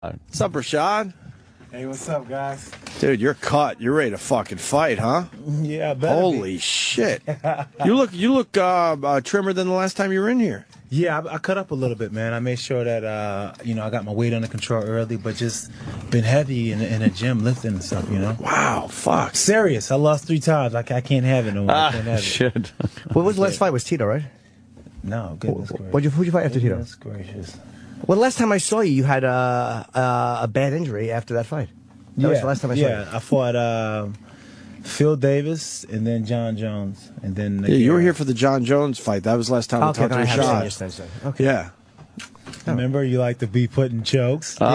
What's up, Rashad? Hey, what's up, guys? Dude, you're cut. You're ready to fucking fight, huh? Yeah, better Holy shit! You look trimmer than the last time you were in here. Yeah, I cut up a little bit, man. I made sure that I got my weight under control early, but just been heavy in the gym lifting and stuff. Wow, fuck. Serious. I lost 3 times. I can't have it no more. I can't have it. Shit. What was the last fight? Was Tito, right? No, goodness gracious. Who'd you fight after Tito? Goodness gracious. Well, the last time I saw you, you had a bad injury after that fight. That was the last time I saw you. Yeah, I fought Phil Davis and then John Jones. And then You were here for the John Jones fight. That was the last time we talked to Rashad. Okay. Yeah. Remember, you like to be putting jokes? Jimmy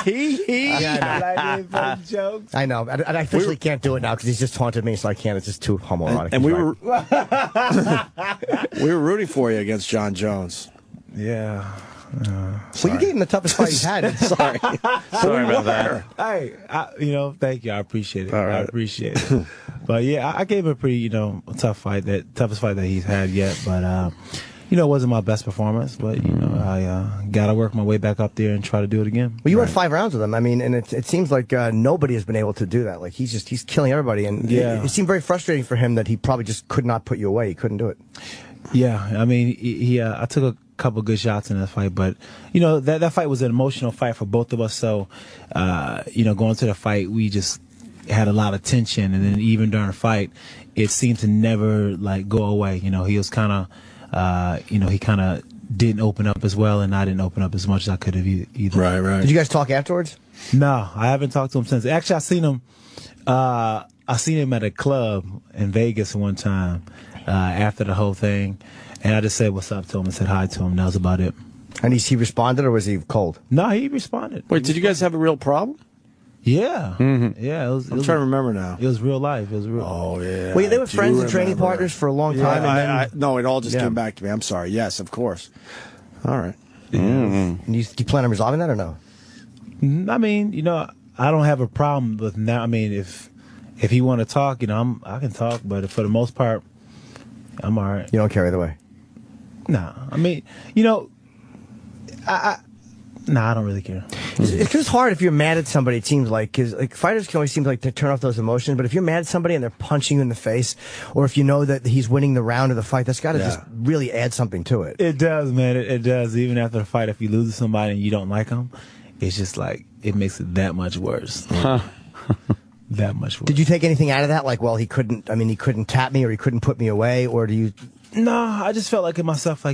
T. I know. I officially can't do it now because he's just taunted me, so I can't. It's just too homoerotic. And we were we were rooting for you against John Jones. Yeah. Well, you gave him the toughest fight he's had. Sorry. Sorry about that. Hey, thank you. I appreciate it. All right. I appreciate it. But yeah, I gave him a pretty, tough fight, toughest fight that he's had yet. But it wasn't my best performance. But I gotta work my way back up there and try to do it again. Well, you went 5 rounds with him. I mean, and it seems like nobody has been able to do that. Like he's killing everybody, and it seemed very frustrating for him that he probably just could not put you away. He couldn't do it. Yeah, I mean, I took a couple good shots in that fight, but that fight was an emotional fight for both of us. So, going to the fight, we just had a lot of tension, and then even during the fight, it seemed to never go away. He was kind of, he kind of didn't open up as well, and I didn't open up as much as I could have either. Right. Did you guys talk afterwards? No, I haven't talked to him since. Actually, I seen him at a club in Vegas one time after the whole thing. And I just said what's up to him and said hi to him. That was about it. And he responded, or was he cold? No, he responded. Wait, did you guys have a real problem? Yeah. Mm-hmm. Yeah. I'm trying to remember now. It was real life. It was real. Oh, yeah. Well, they were friends and training partners for a long time. Yeah, no, it all just came back to me. I'm sorry. Yes, of course. All right. Do you plan on resolving that or no? I mean, I don't have a problem with now. I mean, if he want to talk, I can talk. But for the most part, I'm all right. You don't care either way? No. I mean, I don't really care. It's just hard if you're mad at somebody, it seems like, because fighters can always seem like to turn off those emotions, but if you're mad at somebody and they're punching you in the face, or if you know that he's winning the round of the fight, that's got to just really add something to it. It does, man. It does. Even after the fight, if you lose to somebody and you don't like them, it's just it makes it that much worse. That much worse. Did you take anything out of that? Like, well, he couldn't tap me, or he couldn't put me away, or do you... No, I just felt like in myself, I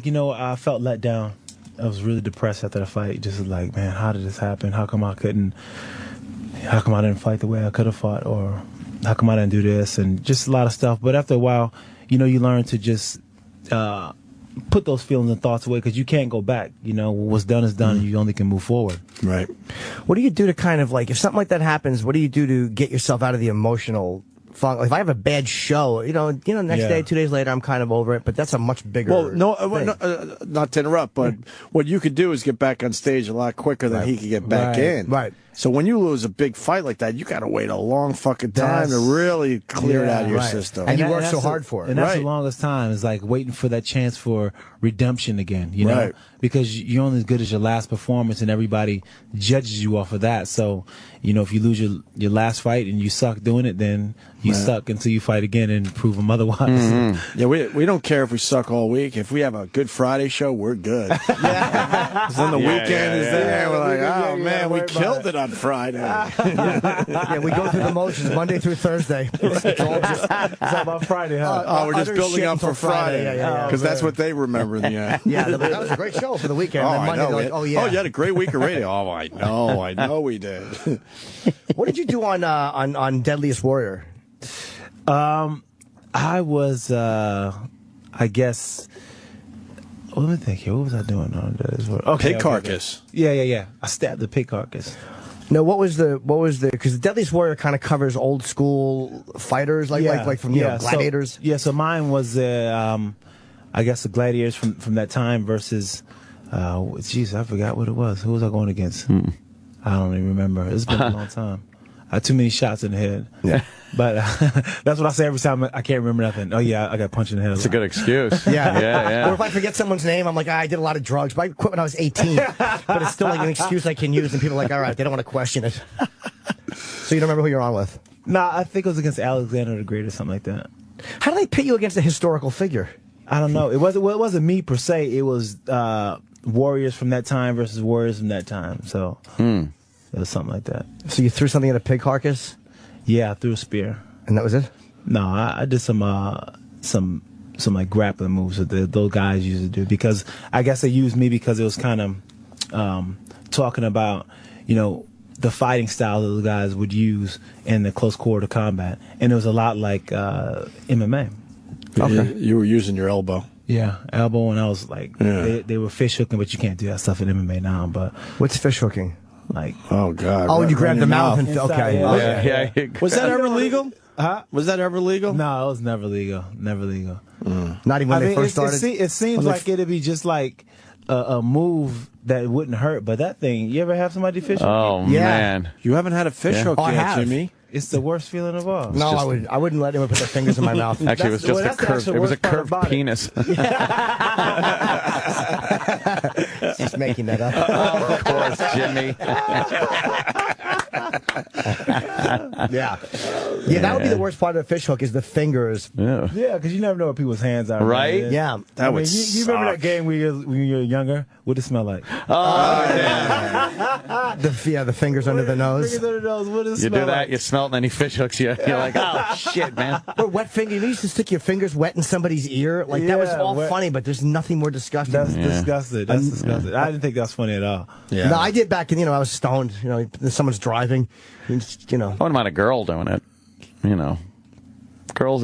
felt let down. I was really depressed after the fight. Just like, man, how did this happen? How come I didn't fight the way I could have fought? Or how come I didn't do this? And just a lot of stuff. But after a while, you learn to just put those feelings and thoughts away, because you can't go back. What's done is done, and you only can move forward. Right. What do you do to kind of if something like that happens, what do you do to get yourself out of the emotional funk? If I have a bad show, next day, 2 days later, I'm kind of over it, but that's a much bigger not to interrupt, but what you could do is get back on stage a lot quicker than he could get back in. Right. So when you lose a big fight like that, you got to wait a long fucking time to really clear it out of your system. And you work so hard for it. And that's the longest time. It's like waiting for that chance for redemption again, Right. Because you're only as good as your last performance, and everybody judges you off of that. So, if you lose your last fight and you suck doing it, then you suck until you fight again and prove them otherwise. Mm-hmm. Yeah, we don't care if we suck all week. If we have a good Friday show, we're good. Because then the weekend is there. We're like, oh, man, we killed it on Friday. We go through the motions Monday through Thursday. It's all about Friday, huh? We're just building up for Friday. Because that's what they remember in the end. Yeah, that was a great show for the weekend. Oh, and then Monday, I know. You had a great week of radio. Oh, I know we did. What did you do on Deadliest Warrior? I was, I guess. Let me think here. What was I doing on Deadliest Warrior? Pig carcass. Yeah. I stabbed the pig carcass. No, what was the because the Deadliest Warrior kind of covers old school fighters like from gladiators. So mine was I guess the gladiators from that time versus I forgot what it was. Who was I going against? I don't even remember. It's been a long time. too many shots in the head. Yeah. But that's what I say every time I can't remember nothing. Oh, yeah, I got punched in the head. That's a good excuse. Yeah. Or if I forget someone's name, I'm like, I did a lot of drugs, but I quit when I was 18. But it's still like an excuse I can use, and people are like, all right, they don't want to question it. So you don't remember who you're on with? Nah, I think it was against Alexander the Great or something like that. How do they pit you against a historical figure? I don't know. It wasn't me per se. It was warriors from that time versus warriors from that time. So it was something like that. So you threw something at a pig carcass? Yeah, I threw a spear. And that was it? No, I did some like grappling moves that those guys used to do, because I guess they used me because it was kind of talking about, you know, the fighting style that the guys would use in the close quarter combat, and it was a lot like MMA. Okay. You were using your elbow. Yeah, elbow, and I was like, they were fish hooking, but you can't do that stuff in MMA now. But what's fish hooking? Like, oh god, oh, you grab the mouth and okay, yeah. Was that ever legal? Huh? Was that ever legal? No, it was never legal. Never legal. Not even when they first started. It seems like it'd be just like a move that wouldn't hurt, but that thing, you ever have somebody fish hook? Oh man, you haven't had a fish hook yet, Jimmy. It's the worst feeling of all. No, I wouldn't let anyone put their fingers in my mouth. Actually, it was just a curved. It was a curved penis. Just making that up. Of course, Jimmy. Yeah, that would be the worst part of a fish hook is the fingers. Yeah, because you never know what people's hands are. Right? Man. Yeah, that would. You remember that game when you were younger? What did it smell like? Oh, yeah. The fingers under the nose. Fingers under the nose. What does it You smell do that, like? you smell it, and then he fish hooks you. You're like, oh shit, man. Or wet finger. You used to stick your fingers wet in somebody's ear. Like that was all funny, but there's nothing more disgusting. That's disgusting. That's disgusting. I didn't think that was funny at all. Yeah. No, I did back in. I was stoned. Someone's driving. I wouldn't mind a girl doing it. Girls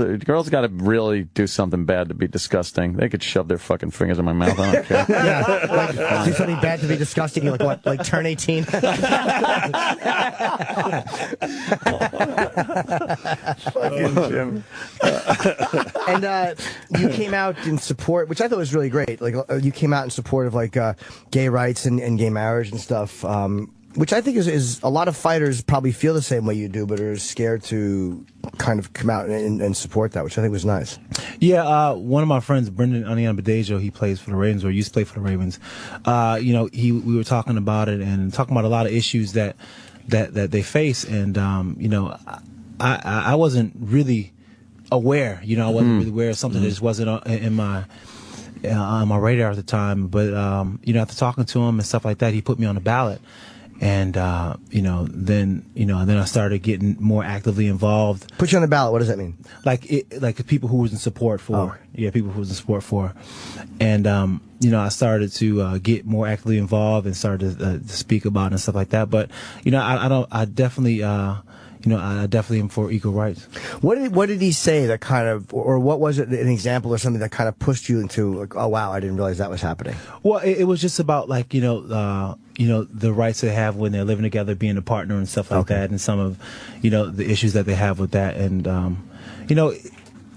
got to really do something bad to be disgusting. They could shove their fucking fingers in my mouth. I don't care. Yeah, do something bad to be disgusting. You're like, what? Like turn 18? Fucking Jim. And you came out in support, which I thought was really great. Like you came out in support of like gay rights and gay marriage and stuff. Which I think is a lot of fighters probably feel the same way you do, but are scared to kind of come out and support that, which I think was nice. Yeah, one of my friends, Brendan Onion Badejo, he plays for the Ravens, or used to play for the Ravens. We were talking about it and talking about a lot of issues that they face, and I wasn't really aware. I wasn't really aware of something that just wasn't on my radar at the time. But after talking to him and stuff like that, he put me on the ballot. And then I started getting more actively involved. Put you on the ballot. What does that mean? Like people who was in support for. Oh. Yeah, people who was in support for. And I started to get more actively involved and started to speak about it and stuff like that. But I definitely am for equal rights. What did he say that kind of, or what was it, an example or something that kind of pushed you into, like, oh wow, I didn't realize that was happening? Well, it was just about like the rights they have when they're living together, being a partner and stuff like that, and some of the issues that they have with that, and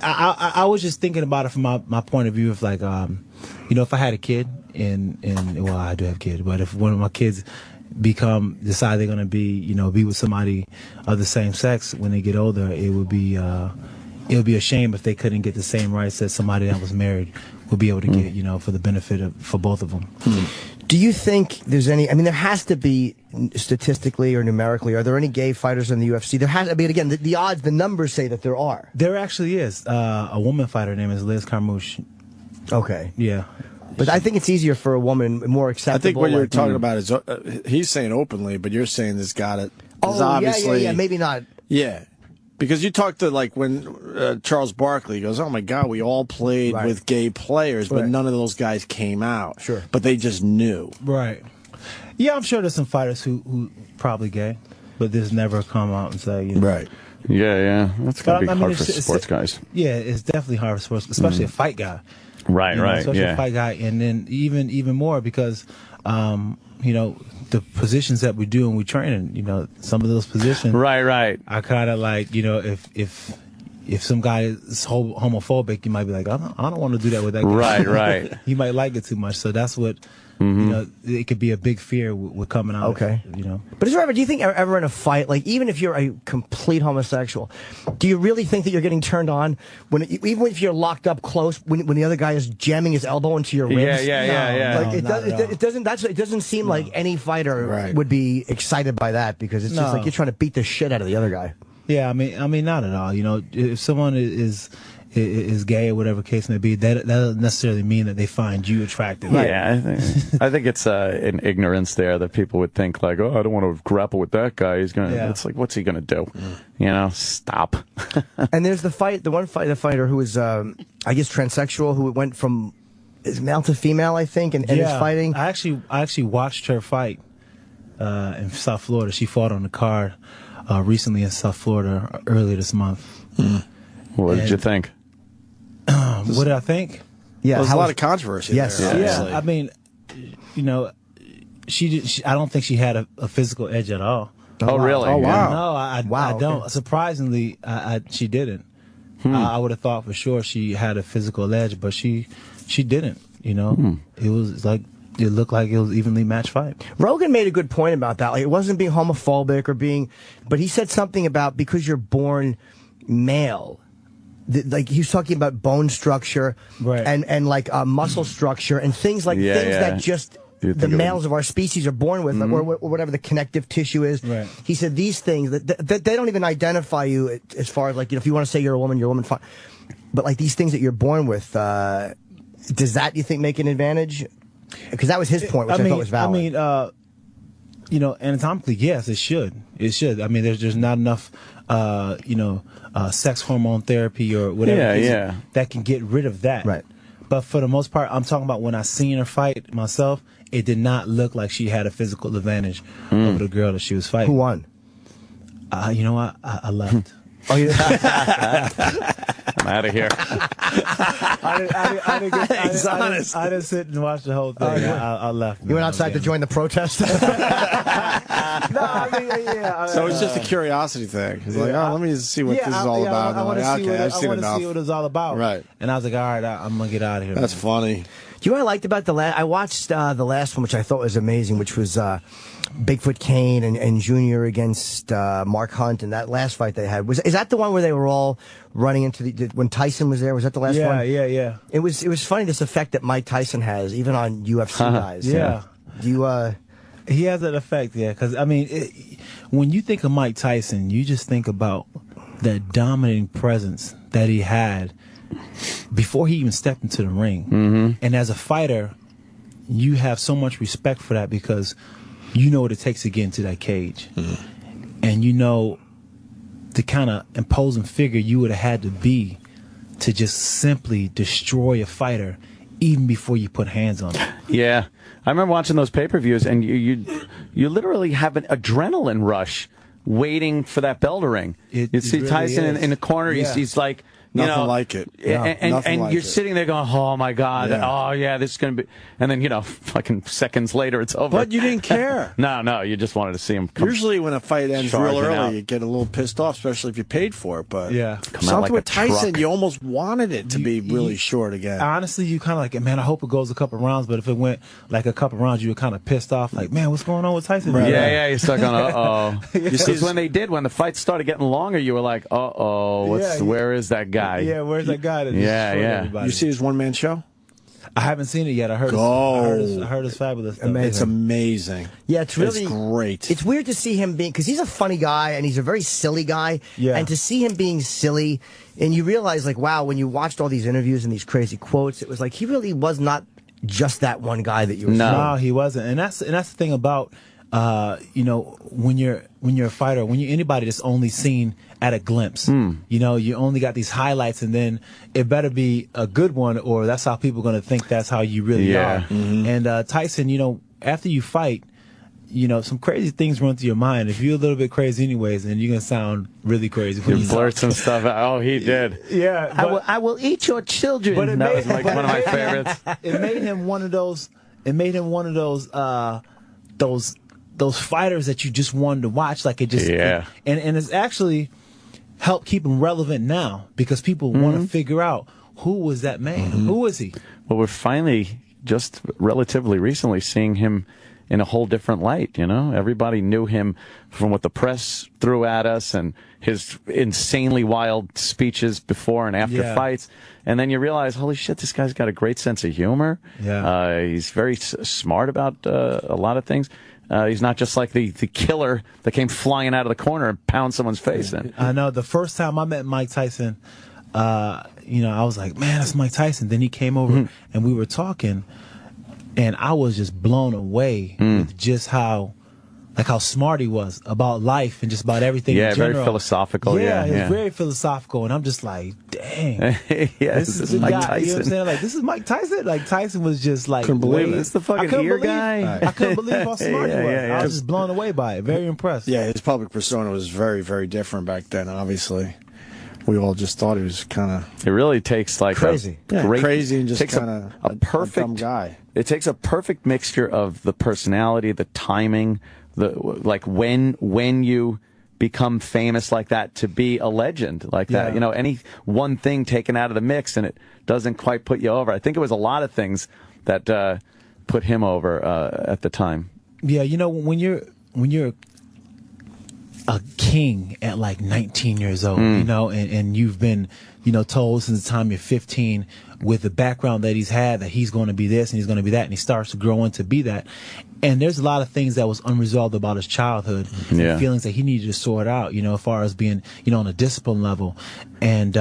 I was just thinking about it from my point of view of like if I had a kid and well, I do have a kid, but if one of my kids decide they're going to be with somebody of the same sex when they get older, it would be a shame if they couldn't get the same rights that somebody that was married would be able to get, for the benefit for both of them. Do you think there's any, there has to be, statistically or numerically, are there any gay fighters in the UFC? There has to be, again, the odds, the numbers say that there are. There actually is. A woman fighter, her name is Liz Carmouche. Okay. Yeah. But I think it's easier for a woman, more acceptable. I think what you're talking about is, he's saying openly, but you're saying this got it. Oh, obviously, yeah, maybe not. Yeah. Because you talked to, like, when Charles Barkley goes, oh, my God, we all played with gay players, but none of those guys came out. Sure. But they just knew. Right. Yeah, I'm sure there's some fighters who probably gay, but just never come out and say, Right. Yeah. That's going to be hard for sports guys. Yeah, it's definitely hard for sports, especially a fight guy. Right, especially a fight guy, and then even more because, the positions that we do and we train in, some of those positions. Right. I kind of like, if some guy is homophobic, you might be like, I don't want to do that with that guy. Right. He might like it too much. So that's what You know, it could be a big fear with coming out. Okay. You know. But is there ever, do you think ever in a fight, like even if you're a complete homosexual, do you really think that you're getting turned on even if you're locked up close when the other guy is jamming his elbow into your ribs? Yeah. Like it doesn't seem like any fighter would be excited by that, because it's just like you're trying to beat the shit out of the other guy. Yeah, I mean, not at all. You know, if someone is gay or whatever case may be, that doesn't necessarily mean that they find you attractive. Yeah, I think it's an ignorance there that people would think like, oh, I don't want to grapple with that guy. He's gonna. Yeah. It's like, what's he gonna do? You know, stop. And there's the fighter who was, I guess, transsexual, who went from is male to female, I think, and is fighting. I actually watched her fight in South Florida. She fought on the card recently in South Florida earlier this month. What did you think? What did I think? Yeah, there's a lot of controversy. Yes, there, yeah. I mean, you know, I don't think she had a physical edge at all. Oh, really? Oh, wow. No, I don't. Okay. Surprisingly, she didn't. I would have thought for sure she had a physical edge, but she didn't. You know, it was like. It looked like it was evenly matched fight. Rogan made a good point about that. Like, it wasn't being homophobic or but he said something about because you're born male. Like he was talking about bone structure, and like muscle structure and things like that just the males of our species are born with, or whatever the connective tissue is. Right. He said these things that they don't even identify you as far as like, you know, if you want to say you're a woman, fine. But like these things that you're born with, does that, you think, make an advantage? Because that was his point, which I thought was valid. I mean, you know, anatomically, yes, it should. It should. I mean, there's not enough, sex hormone therapy or whatever that can get rid of that. Right. But for the most part, I'm talking about when I seen her fight myself, it did not look like she had a physical advantage over the girl that she was fighting. Who won? You know what? I left. Oh, yeah. I'm out of here. I didn't sit and watch the whole thing. I left. You went outside to join the protest? No, I mean, yeah. So it's just a curiosity thing. It's like, let me just see what this is all about. I want to see enough. what it's all about. Right. And I was like, all right, I'm going to get out of here. That's funny. Do you know what I liked about the last? I watched the last one, which I thought was amazing, which was Bigfoot Kane and Junior against Mark Hunt, and that last fight they had. Is that the one where they were all running into when Tyson was there? Was that the last one? Yeah. It was funny, this effect that Mike Tyson has, even on UFC guys. Yeah. Do you? He has that effect, yeah. Because I mean, when you think of Mike Tyson, you just think about that dominating presence that he had before he even stepped into the ring. And as a fighter, you have so much respect for that because you know what it takes to get into that cage. And you know the kind of imposing figure you would have had to be to just simply destroy a fighter even before you put hands on him. Yeah. I remember watching those pay-per-views, and you literally have an adrenaline rush waiting for that bell to ring. You see really Tyson in the corner, he's like... Nothing like it. And you're sitting there going, oh, my God. Yeah. Oh, yeah, this is going to be... And then, fucking seconds later, it's over. But you didn't care. No, you just wanted to see him come. Usually when a fight ends real early, you get a little pissed off, especially if you paid for it. But something with Tyson, you almost wanted it to be really short again. Honestly, you kind of like, man, I hope it goes a couple rounds. But if it went like a couple rounds, you were kind of pissed off. Like, man, what's going on with Tyson? Right. Yeah, you're stuck on, uh-oh. Because when the fight started getting longer, you were like, uh-oh, where is that guy? Yeah, where's that guy? You see his one-man show? I haven't seen it yet. I heard it's fabulous. It's amazing. Yeah, it's great. It's weird to see him being, because he's a funny guy and he's a very silly guy. Yeah. And to see him being silly, and you realize, like, wow, when you watched all these interviews and these crazy quotes, it was like he really was not just that one guy that you were seeing. No, he wasn't. And that's the thing about when you're a fighter, when you're anybody that's only seen at a glimpse, you only got these highlights, and then it better be a good one, or that's how people are going to think that's how you really are. And Tyson, after you fight, some crazy things run through your mind. If you're a little bit crazy anyways, then you're going to sound really crazy. You blurt some stuff out. Oh, he did. Yeah. I will eat your children. But that was like one of my favorites. It made him one of those, those fighters that you just wanted to watch. Like it just, and it's actually helped keep him relevant now because people want to figure out who was that man? Who was he? Well, we're finally just relatively recently seeing him in a whole different light, you know? Everybody knew him from what the press threw at us and his insanely wild speeches before and after fights. And then you realize, holy shit, this guy's got a great sense of humor. Yeah. He's very smart about a lot of things. He's not just like the killer that came flying out of the corner and pound someone's face in. I know. The first time I met Mike Tyson, you know, I was like, man, that's Mike Tyson. Then he came over and we were talking, and I was just blown away with just how smart he was about life and just about everything. Yeah, in general. very philosophical. Yeah, it's very philosophical, and I'm just like, dang. This is Mike Tyson. You know what I'm saying? Like, this is Mike Tyson. Like, Tyson was just like, couldn't believe it. It's the fucking ear guy. I couldn't believe how smart he was. I was just blown away by it. Very impressed. Yeah, his public persona was very, very different back then. Obviously, we all just thought he was kind of. It really takes like crazy, crazy, and just kind of a perfect dumb guy. It takes a perfect mixture of the personality, the timing, like when you become famous like that to be a legend like that. You know, any one thing taken out of the mix and it doesn't quite put you over. I think it was a lot of things that put him over at the time. Yeah, you know, when you're a king at like 19 years old, you know, and you've been, you know, told since the time you're 15 with the background that he's had that he's going to be this and he's going to be that, and he starts to grow into be that. And there's a lot of things that was unresolved about his childhood, and feelings that he needed to sort out, you know, as far as being, you know, on a discipline level. And,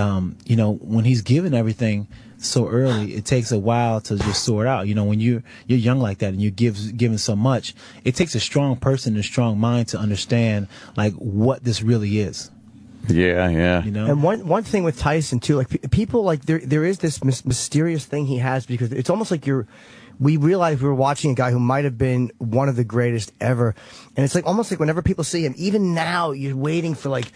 you know, when he's given everything so early, it takes a while to just sort out. You know, when you're young like that and you're given so much, it takes a strong person and a strong mind to understand like what this really is. Yeah. You know? And one thing with Tyson too, like people like there is this mysterious thing he has, because it's almost like we realized we were watching a guy who might have been one of the greatest ever. And it's like almost like whenever people see him, even now, you're waiting for like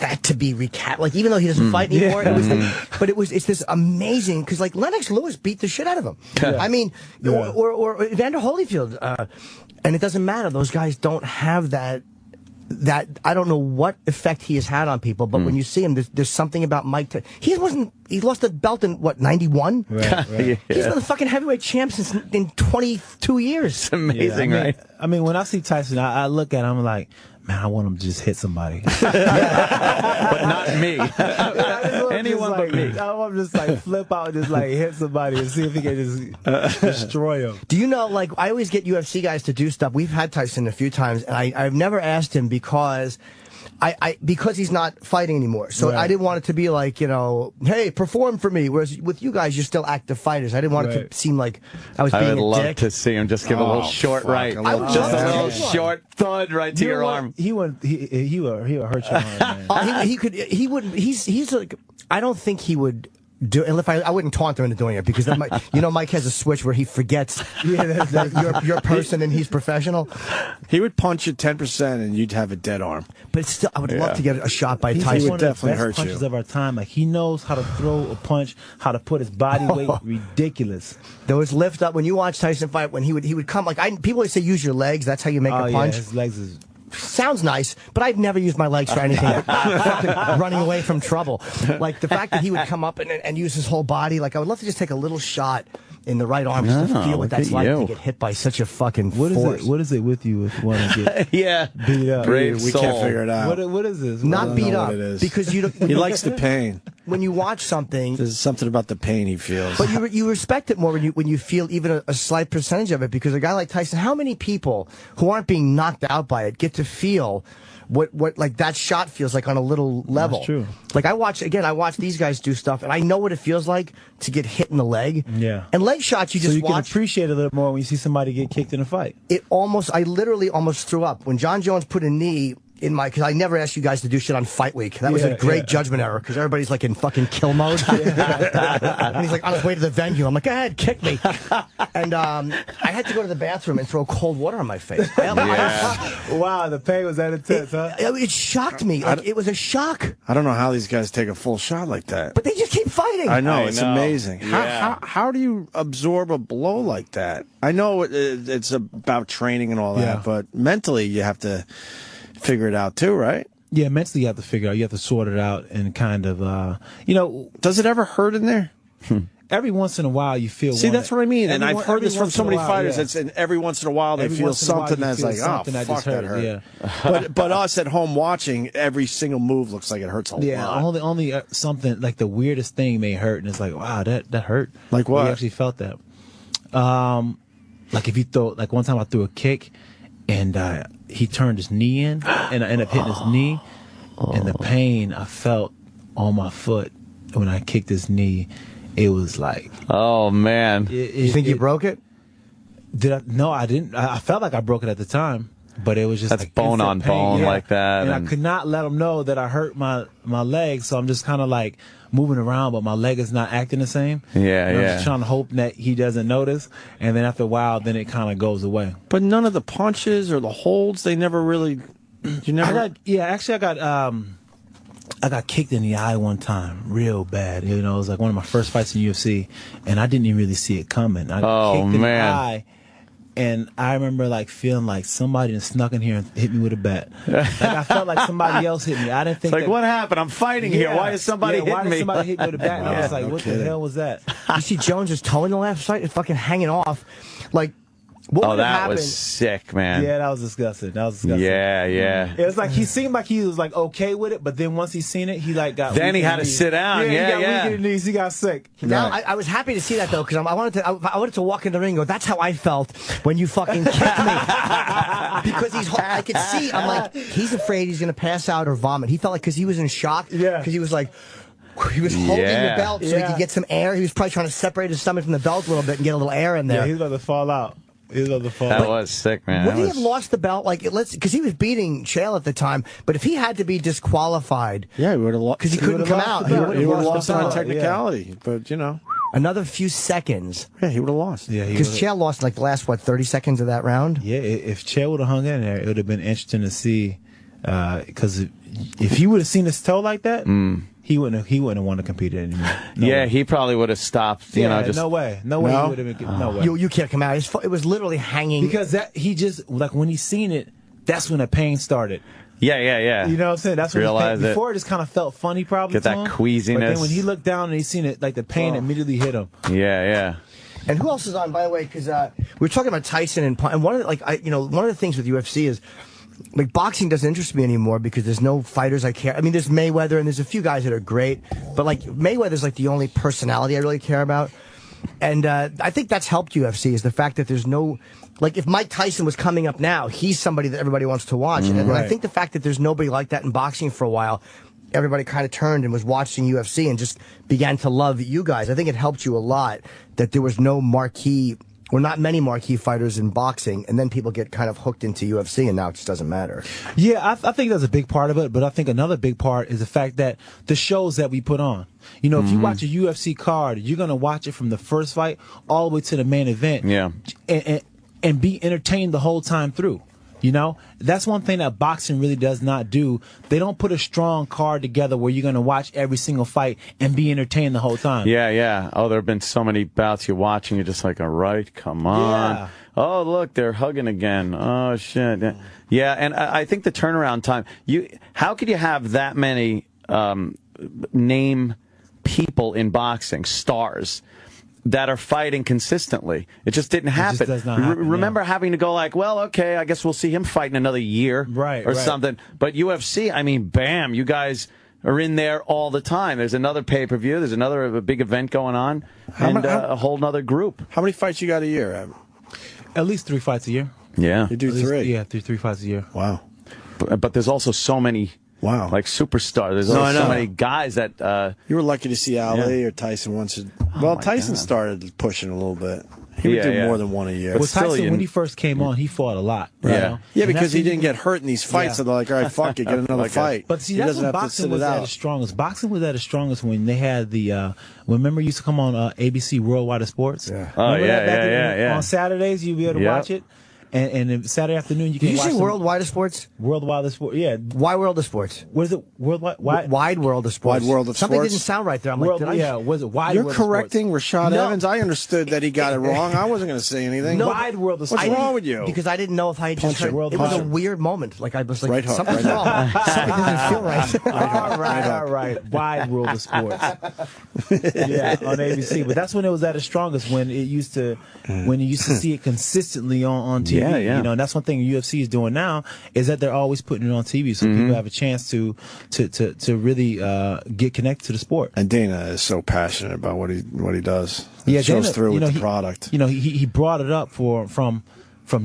that to be recapped. Like, even though he doesn't fight anymore, it was like, but it's this amazing, because like Lennox Lewis beat the shit out of him. I mean, or Evander Holyfield. And it doesn't matter. Those guys don't have that I don't know what effect he has had on people, but when you see him, there's something about Mike. He lost the belt in what, 91? Right. Yeah. He's been the fucking heavyweight champ since in 22 years. It's amazing, right? I mean, when I see Tyson, I look at him, I'm like, man, I want him to just hit somebody. But not me. Anyone but me. I want him to just like flip out and just like hit somebody and see if he can just destroy him. Do you know, like, I always get UFC guys to do stuff. We've had Tyson a few times, and I've never asked him because because he's not fighting anymore. So I didn't want it to be like, you know, hey, perform for me. Whereas with you guys, you're still active fighters. I didn't want it to seem like I was being a dick. I would love to see him just give a little short right. Just a little short thud right to your arm. He would hurt your arm, man. He wouldn't. He's like, I don't think he would do, and if I wouldn't taunt him into doing it, because Mike has a switch where he forgets that you're a person and he's professional. He would punch you 10% and you'd have a dead arm. But still, I would love to get a shot by Tyson. He's He one would of the definitely best hurt punchers you. of our time. Like, he knows how to throw a punch, how to put his body weight ridiculous. There was lift up when you watch Tyson fight, when he would come like people always say use your legs. That's how you make a punch. Yeah, his legs is. Sounds nice, but I've never used my legs for anything but fucking running away from trouble. Like the fact that he would come up and use his whole body. Like, I would love to just take a little shot in the right arm just to feel what that's like to get hit by such a fucking force. What is it with you with wanting to get beat up? Brave We soul. can't figure it out. What is this? Not beat up, what it is. because you don't, He likes the pain. when you watch something. There's something about the pain he feels. But you respect it more when you feel even a slight percentage of it, because a guy like Tyson, how many people who aren't being knocked out by it get to feel what like that shot feels like on a little level? That's true. Like, I watch these guys do stuff, and I know what it feels like to get hit in the leg. Yeah. And leg shots, you So just you can watch. appreciate it a little more when you see somebody get kicked in a fight. I literally almost threw up when John Jones put a knee in my, because I never asked you guys to do shit on Fight Week. That was a great judgment error, because everybody's like in fucking kill mode. And he's like on his way to the venue. I'm like, go ahead, kick me. And I had to go to the bathroom and throw cold water on my face. Wow, the pain was that intense, huh? It shocked me. Like, it was a shock. I don't know how these guys take a full shot like that. But they just keep fighting. I know, I it's know. amazing. Yeah. How do you absorb a blow like that? I know it's about training and all that, but mentally you have to figure it out too, right? Yeah, mentally you have to figure out. You have to sort it out and kind of, you know. Does it ever hurt in there? every once in a while you feel. See, that's what I mean, and I've heard this from so many fighters. Yeah. It's and every once in a while they feel something that's like, oh, fuck, that hurt. Yeah. but us at home watching, every single move looks like it hurts a lot. Yeah, only something like the weirdest thing may hurt, and it's like, wow, that hurt. Like what? You actually felt that. Like if you throw, like one time I threw a kick, and he turned his knee in, and I ended up hitting his knee, and the pain I felt on my foot when I kicked his knee, it was like, oh man. You think you broke it? Did I? No, I didn't. I felt like I broke it at the time, but it was just that's like bone on bone like that, and I could not let him know that I hurt my leg, so I'm just kind of like moving around, but my leg is not acting the same. Yeah, and I'm just trying to hope that he doesn't notice, and then after a while, then it kind of goes away. But none of the punches or the holds, they never really. You never. I got kicked in the eye one time, real bad. You know, it was like one of my first fights in UFC, and I didn't even really see it coming. I got kicked in the eye, and I remember like feeling like somebody snuck in here and hit me with a bat. Like I felt like somebody else hit me. I didn't think. It's like, what happened? I'm fighting here. Why is somebody hitting me? Why did somebody hit me with a bat? And I was like, what the hell was that? You see Jones's toe in the left side, it's fucking hanging off, like. What that was sick, man. Yeah, that was disgusting. Yeah. It was like he seemed like he was like okay with it, but then once he seen it, he like got. Then he had to sit down. He got weak in the knees. He got sick. Now I was happy to see that though, because I wanted to walk in the ring and go, that's how I felt when you fucking kicked me. Because I could see, I'm like, he's afraid he's gonna pass out or vomit. He felt like, because he was in shock. Yeah. Because he was like. He was holding the belt so he could get some air. He was probably trying to separate his stomach from the belt a little bit and get a little air in there. Yeah, he's about to fall out. That was sick, man. Would he have lost the belt? Like, because he was beating Chael at the time, but if he had to be disqualified, he would have lost because he couldn't come out. He would have lost on technicality, but you know, another few seconds. Yeah, he would have lost. Yeah, because Chael lost like the last 30 seconds of that round. Yeah, if Chael would have hung in there, it would have been interesting to see. Because if he would have seen his toe like that. He wouldn't have wanted to compete anymore. No way. He probably would have stopped. You know, just no way. He would have been. No way. You can't come out. It was literally hanging because he just like when he seen it. That's when the pain started. Yeah. You know what I'm saying? That's when Realize the pain, before it just kind of felt funny, probably. Get that queasiness. But then when he looked down and he seen it, like the pain immediately hit him. Yeah. And who else is on? By the way, because we were talking about Tyson and one of the things with UFC is. Like, boxing doesn't interest me anymore because there's no fighters I care. I mean, there's Mayweather and there's a few guys that are great, but like Mayweather's like the only personality I really care about. And I think that's helped UFC is the fact that there's no, like if Mike Tyson was coming up now, he's somebody that everybody wants to watch. And I think the fact that there's nobody like that in boxing for a while, everybody kind of turned and was watching UFC and just began to love you guys. I think it helped you a lot that there was no marquee. Well, not many marquee fighters in boxing, and then people get kind of hooked into UFC, and now it just doesn't matter. Yeah, I think that's a big part of it, but I think another big part is the fact that the shows that we put on. You know, if you watch a UFC card, you're going to watch it from the first fight all the way to the main event. Yeah. And be entertained the whole time through. You know, that's one thing that boxing really does not do. They don't put a strong card together where you're going to watch every single fight and be entertained the whole time. Yeah. Oh, there have been so many bouts you watch and you're just like, all right, come on. Yeah. Oh, look, they're hugging again. Oh, shit. Yeah, and I think the turnaround time, how could you have that many name people in boxing, stars, that are fighting consistently? It just didn't happen. It just does not happen, remember having to go like, well, okay, I guess we'll see him fight in another year or something. But UFC, I mean, bam, you guys are in there all the time. There's another pay-per-view. There's another big event going on, and a whole nother group. How many fights you got a year? At least 3 fights a year. Yeah. You do 3? Yeah, three fights a year. Wow. But there's also so many... Wow. Like superstars. There's so many guys that... you were lucky to see Ali or Tyson once. Well, Tyson started pushing a little bit. He would do more than one a year. Well, Tyson, when he first came on, he fought a lot. Right. You know? Yeah, because he didn't get hurt in these fights. So they're like, all right, fuck it, get another fight. But see, that's when boxing was at its strongest. Boxing was at its strongest when they had the... remember you used to come on ABC Worldwide of Sports? Yeah. Oh, yeah. On Saturdays, you'd be able to watch it. And then Saturday afternoon, you can Did you watch say Worldwide of Sports? Worldwide of Sports, yeah. Why World of Sports? What is it? Worldwide? Wide World of Sports. Wide World of Something Sports? didn't sound right there. I'm World, like, did I? yeah, was it Wide You're World of correcting Sports? Rashad No. Evans? I understood that he got it wrong. I wasn't going to say anything. No. Wide World of What's Sports. wrong with you? Because I didn't know if I had just Punch heard. him. It was a Punch him. weird moment. Like I was like, Right hook, something's right wrong. Something doesn't feel right. All right. Wide World of Sports. Yeah, on ABC. But that's when it was at its strongest. When you used to see it consistently on TV. Yeah, yeah. You know, and that's one thing UFC is doing now is that they're always putting it on TV, so people have a chance to really get connected to the sport. And Dana is so passionate about what he does. Yeah, It shows Dana, through you know, with the product. You know, he brought it up from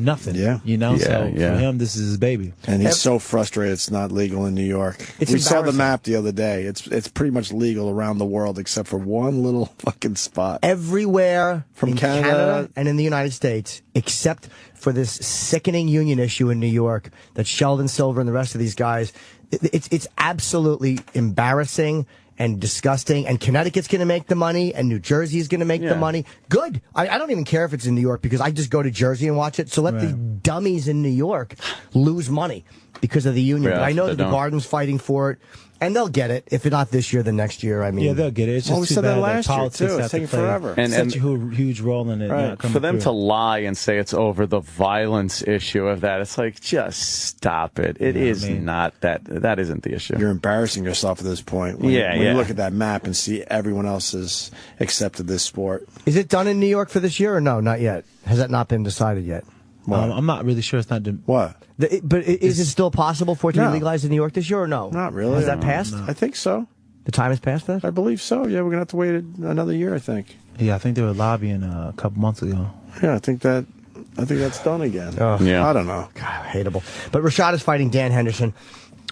nothing. Yeah. You know, Yeah, so yeah. for him, this is his baby. And he's so frustrated it's not legal in New York. It's We saw the embarrassing. map the other day. It's pretty much legal around the world except for one little fucking spot. Everywhere From in Canada and in the United States, except for this sickening union issue in New York that Sheldon Silver and the rest of these guys, it's absolutely embarrassing and disgusting, and Connecticut's going to make the money, and New Jersey's going to make the money. Good. I don't even care if it's in New York because I just go to Jersey and watch it. So let the dummies in New York lose money because of the union. Yeah, But I know they that the don't. Garden's fighting for it, and they'll get it. If not this year, then next year. I mean, Yeah, they'll get it. It's just Well, we too said that bad last year, politics too. It's have to taking play forever. And- such a huge role in it. Right. not coming For them through. to lie and say it's over the violence issue of that, it's like, just stop it. It is not that. That isn't the issue. You're embarrassing yourself at this point. When Yeah, when yeah. you look at that map and see everyone else has accepted this sport. is it done in New York for this year or no? Not yet. Has that not been decided yet? I'm not really sure. It's not. What? But is it still possible for it to No. be legalized in New York this year or no? Not really. Has that passed? I think so. The time has passed for that? I believe so. Yeah, we're gonna have to wait another year. I think. Yeah, I think they were lobbying a couple months ago. Yeah, I think that's done again. Yeah. I don't know. God, hateable. But Rashad is fighting Dan Henderson,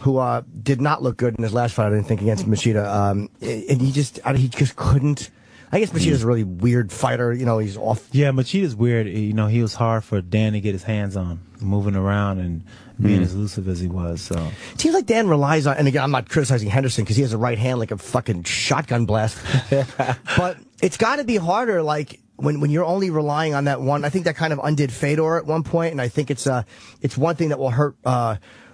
who did not look good in his last fight, I didn't think, against Machida. And he just couldn't. I guess Machida's a really weird fighter. You know, he's off. Yeah, Machida's weird. You know, he was hard for Dan to get his hands on, moving around and being as elusive as he was. So It seems like Dan relies on, and again, I'm not criticizing Henderson because he has a right hand like a fucking shotgun blast. But it's got to be harder, like, when you're only relying on that one. I think that kind of undid Fedor at one point, and I think it's one thing that will hurt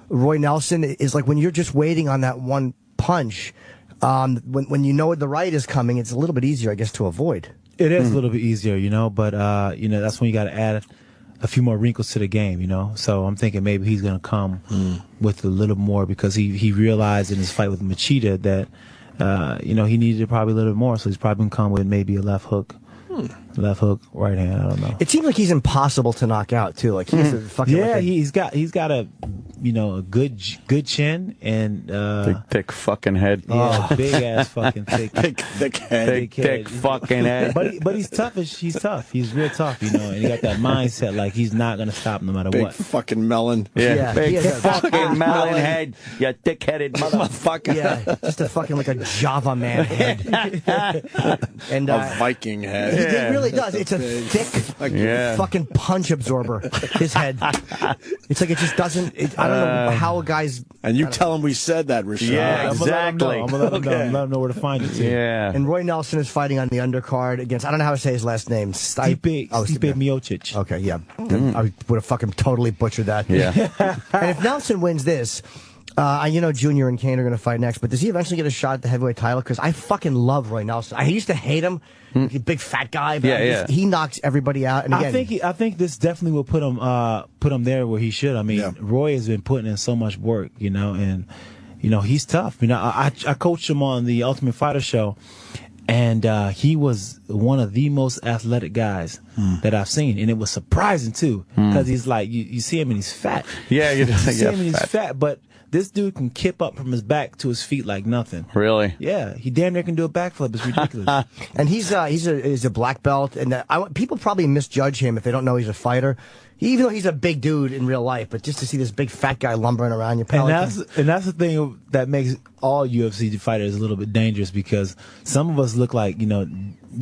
Roy Nelson is like when you're just waiting on that one punch. When you know the right is coming, it's a little bit easier, I guess, to avoid. it is a little bit easier, you know. But you know, that's when you got to add a few more wrinkles to the game, you know. So I'm thinking maybe he's going to come with a little more because he realized in his fight with Machida that you know, he needed probably a little bit more. So he's probably going to come with maybe a left hook. Left hook, right hand. I don't know. It seems like he's impossible to knock out too. Like he's a fucking Yeah, like a- he's got a, you know, a good chin and Big, thick fucking head. yeah, big ass fucking thick. Thick head. Big, thick fucking head. But he's tough. He's tough. He's real tough, you know. And he got that mindset like he's not gonna stop no matter Big what. fucking melon. Yeah, Big he has a- fucking melon head. You thick-headed motherfucker. yeah, just a fucking like a Java man head. And A Viking head. it really does. It's a thick Yeah. fucking punch absorber. His head. It's like it just doesn't. I don't know how a guy's. And you tell him we said that, Rashad. Yeah, I'm gonna let him know. exactly. I'm gonna let him know. Let him know where to find you. Too. Yeah. And Roy Nelson is fighting on the undercard against. I don't know how to say his last name. Stipe Miocic. Okay, yeah. I would have fucking totally butchered that. Yeah. And if Nelson wins this, you know, Junior and Kane are going to fight next, but does he eventually get a shot at the heavyweight title? Because I fucking love Roy Nelson. I used to hate him. He's a big fat guy, but he knocks everybody out. And again, I think this definitely will put him there where he should. I mean, Roy has been putting in so much work, you know, and you know he's tough. You know, I coached him on the Ultimate Fighter show, and he was one of the most athletic guys that I've seen, and it was surprising too because he's like you see him and he's fat. Yeah, you just see him and he's fat, but this dude can kip up from his back to his feet like nothing. Really? Yeah, he damn near can do a backflip. It's ridiculous. and he's a black belt, and people probably misjudge him if they don't know he's a fighter. Even though he's a big dude in real life, but just to see this big fat guy lumbering around you, and that's the thing that makes all UFC fighters a little bit dangerous because some of us look like, you know,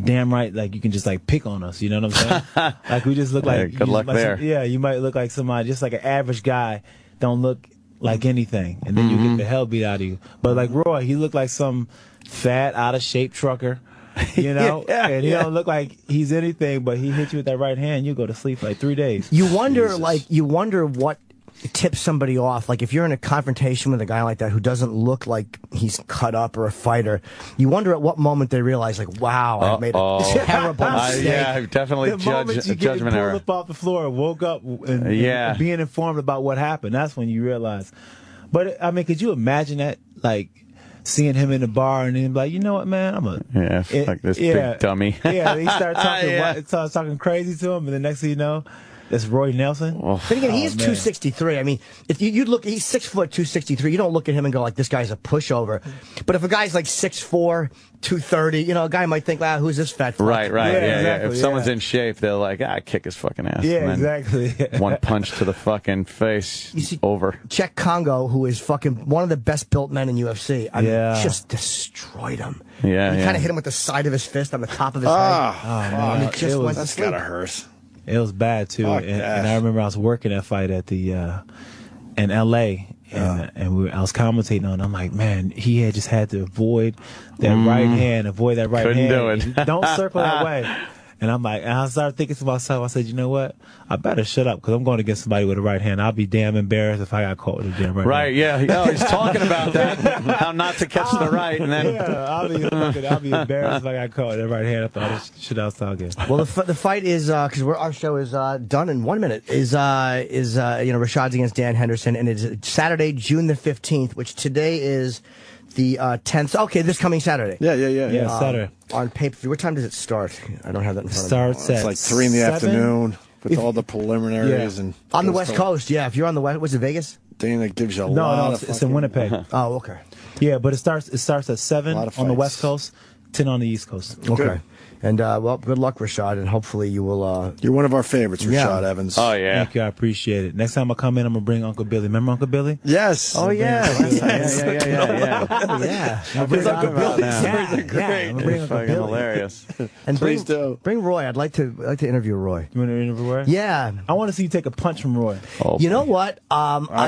damn right, like you can just like pick on us. You know what I'm saying? Like we just look like good luck there. Yeah, you might look like somebody just like an average guy. Don't look like anything, and then you get the hell beat out of you. But like Roy, he looked like some fat, out of shape trucker. You know, Yeah, and he don't look like he's anything, but he hit you with that right hand, you go to sleep for like 3 days. You wonder, what tips somebody off. Like if you're in a confrontation with a guy like that who doesn't look like he's cut up or a fighter, you wonder at what moment they realize, like, wow, I made a terrible mistake. Yeah, definitely The moment you get judgment pulled error. up off the floor and woke up and being informed about what happened, that's when you realize. But I mean, could you imagine that, like, seeing him in the bar and then like, you know what, man, like this big dummy. Yeah, he starts talking crazy to him, and the next thing you know, it's Roy Nelson. But again, he's 263. I mean, if you look, he's 6 foot 263. You don't look at him and go like, this guy's a pushover. But if a guy's like 6'4", 230, you know, a guy might think, who's this fat fuck? Right, Yeah, exactly, If someone's in shape, they're like, kick his fucking ass. Yeah, And then exactly. one punch to the fucking face, You see, over. Czech Congo, who is fucking one of the best built men in UFC, I mean, just destroyed him. Yeah, He kind of hit him with the side of his fist on the top of his head. And he just went to That's sleep. gotta hurt. It was bad too, and I remember I was working that fight at the in L.A. and I was commentating on it. I'm like, man, he had just had to avoid that right hand, Couldn't do it. Don't circle that way. And I'm like, and I started thinking to myself, I said, you know what? I better shut up because I'm going against somebody with a right hand. I'll be damn embarrassed if I got caught with a damn right hand. Yeah. He's talking about that, how not to catch the right, and then I'll be embarrassed if I got caught with that right hand after all this shit I was talking. Well, the fight is because our show is done in 1 minute. Is Rashad's against Dan Henderson, and it's Saturday, June the 15th, which today is the 10th. Okay, this coming Saturday. Yeah, Saturday. On pay-per-view. What time does it start? I don't have that in front Starts of me. at It's like 3 in the 7? afternoon with all the preliminaries and On the West Coast, yeah. If you're on the West, was it Vegas? Dana gives you a No, lot of it's in Winnipeg. Oh, okay. Yeah, but it starts at 7 lot of on the fights. West Coast, 10 on the East Coast. Okay. Good. And well, good luck, Rashad, and hopefully you will. You're one of our favorites, Rashad Evans. oh yeah. Thank you, I appreciate it. Next time I come in, I'm gonna bring Uncle Billy. Remember Uncle Billy? Yes. Oh yeah, Yeah. yeah. His Uncle Billy Yeah, stories are great. I'm gonna bring Uncle Fucking Billy. hilarious. And Please do. bring Roy. I'd like to interview Roy. You want to interview Roy? Yeah. I want to see you take a punch from Roy. You know what?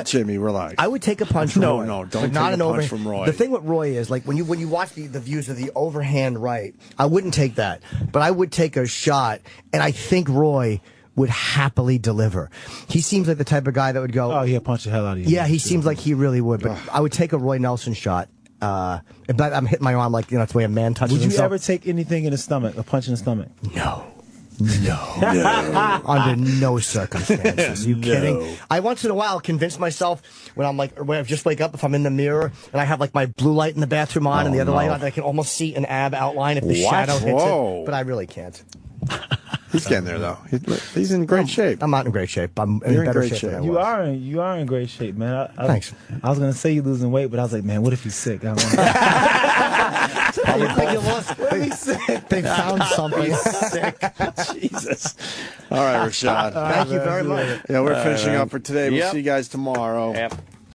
Jimmy, relax. I would take a punch from Roy. No, don't but take not a an punch over- from Roy. The thing with Roy is, like, when you watch the views of the overhand right, I wouldn't take that. But I would take a shot, and I think Roy would happily deliver. He seems like the type of guy that would go, Oh, he'll punch the hell out of you. yeah, he seems like he really would. But I would take a Roy Nelson shot. But I'm hitting my arm like, it's the way a man touches Would you himself. ever take anything in the stomach, a punch in the stomach? No. Under no circumstances. You kidding? I once in a while convince myself when I just wake up, if I'm in the mirror and I have like my blue light in the bathroom on and the other light on, I can almost see an ab outline if the shadow hits it. But I really can't. He's getting there, though. He's in great shape. I'm not in great shape. I'm in You're in better great shape than I shape. was. You are in great shape, man. Thanks. I was gonna say you're losing weight, but I was like, man, what if he's sick? I don't know. You think you lost? They found something. Jesus. All right, Rashad. Thank you very much. Yeah, we're finishing up for today. We'll Yep. see you guys tomorrow. Yep.